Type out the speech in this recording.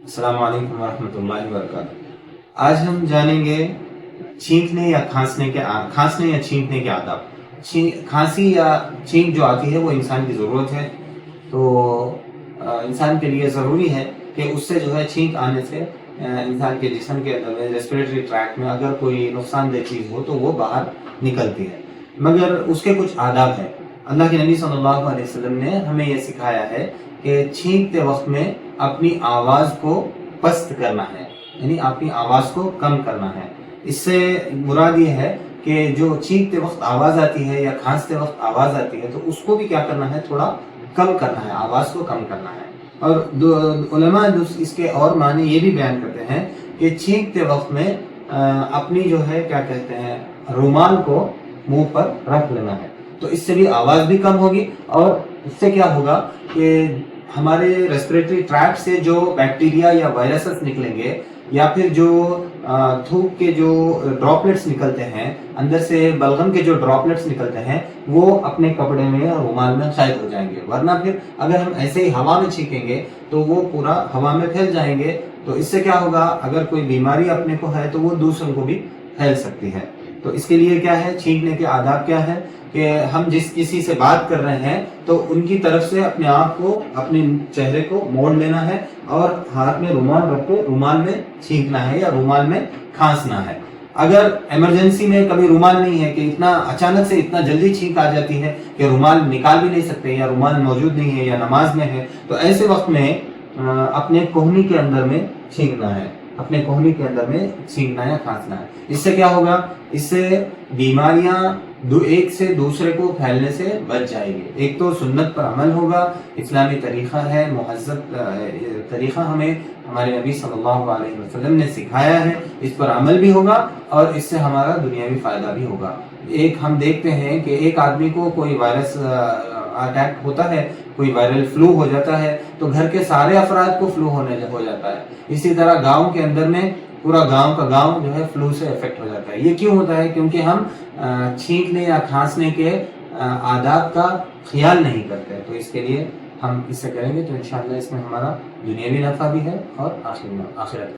السلام علیکم ورحمۃ اللہ وبرکاتہ۔ آج ہم جانیں گے چھینکنے یا کھانسنے یا چھینکنے کے آداب۔ کھانسی یا چھینک جو آتی ہے وہ انسان کی ضرورت ہے، تو انسان کے لیے ضروری ہے کہ اس سے جو ہے چھینک آنے سے انسان کے جسم کے اندر میں ریسپریٹری ٹریکٹ میں اگر کوئی نقصان دہ چیز ہو تو وہ باہر نکلتی ہے، مگر اس کے کچھ آداب ہیں۔ اللہ کے نبی صلی اللہ علیہ وسلم نے ہمیں یہ سکھایا ہے کہ چھینکتے وقت میں اپنی آواز کو پست کرنا ہے، یعنی اپنی آواز کو کم کرنا ہے۔ اس سے مراد یہ ہے کہ جو چھینکتے وقت آواز آتی ہے یا کھانستے وقت آواز آتی ہے تو اس کو بھی کیا کرنا ہے، تھوڑا کم کرنا ہے، آواز کو کم کرنا ہے۔ اور علماء اس کے اور معنی یہ بھی بیان کرتے ہیں کہ چھینکتے وقت میں اپنی جو ہے کیا کہتے ہیں رومال کو منہ پر رکھ لینا ہے، تو اس سے بھی آواز بھی کم ہوگی، اور اس سے کیا ہوگا کہ ہمارے ریسپریٹری ٹریکٹ سے جو بیکٹیریا یا وائرسز نکلیں گے یا پھر جو تھوک کے جو ڈراپلیٹس نکلتے ہیں، اندر سے بلغم کے جو ڈراپلیٹس نکلتے ہیں، وہ اپنے کپڑے میں یا رومال میں قید ہو جائیں گے، ورنہ پھر اگر ہم ایسے ہی ہوا میں چھینکیں گے تو وہ پورا ہوا میں پھیل جائیں گے، تو اس سے کیا ہوگا، اگر کوئی بیماری اپنے کو ہے تو وہ دوسروں کو بھی پھیل سکتی ہے۔ تو اس کے لیے کیا ہے، چھینکنے کے آداب کیا ہے کہ ہم جس کسی سے بات کر رہے ہیں تو ان کی طرف سے اپنے آپ کو، اپنے چہرے کو موڑ لینا ہے اور ہاتھ میں رومال رکھ کے رومال میں چھینکنا ہے یا رومال میں کھانسنا ہے۔ اگر ایمرجنسی میں کبھی رومال نہیں ہے کہ اتنا اچانک سے اتنا جلدی چھینک آ جاتی ہے کہ رومال نکال بھی نہیں سکتے یا رومال موجود نہیں ہے یا نماز میں ہے، تو ایسے وقت میں اپنے کوہنی کے اندر میں چھینکنا ہے، اپنے کوہنی کے اندر میں چھینکنا یا کھانسنا ہے۔ اس سے کیا ہوگا، اس سے بیماریاں ایک سے دوسرے کو پھیلنے سے بچ جائے گی۔ ایک تو سنت پر عمل ہوگا، اسلامی طریقہ ہے، مہذب طریقہ ہمیں ہمارے نبی صلی اللہ علیہ وسلم نے سکھایا ہے، اس پر عمل بھی ہوگا اور اس سے ہمارا دنیاوی فائدہ بھی ہوگا۔ ایک ہم دیکھتے ہیں کہ ایک آدمی کو کوئی وائرس اٹیک ہوتا ہے، کوئی وائرل فلو ہو جاتا ہے تو گھر کے سارے افراد کو فلو ہو جاتا ہے۔ اسی طرح گاؤں کے اندر میں پورا گاؤں کا گاؤں جو ہے فلو سے افیکٹ ہو جاتا ہے۔ یہ کیوں ہوتا ہے؟ کیونکہ ہم چھینکنے یا کھانسنے کے آداب کا خیال نہیں کرتے، تو اس کے لیے ہم اس سے کریں گے تو انشاءاللہ اس میں ہمارا دنیاوی نفع بھی ہے اور آخرت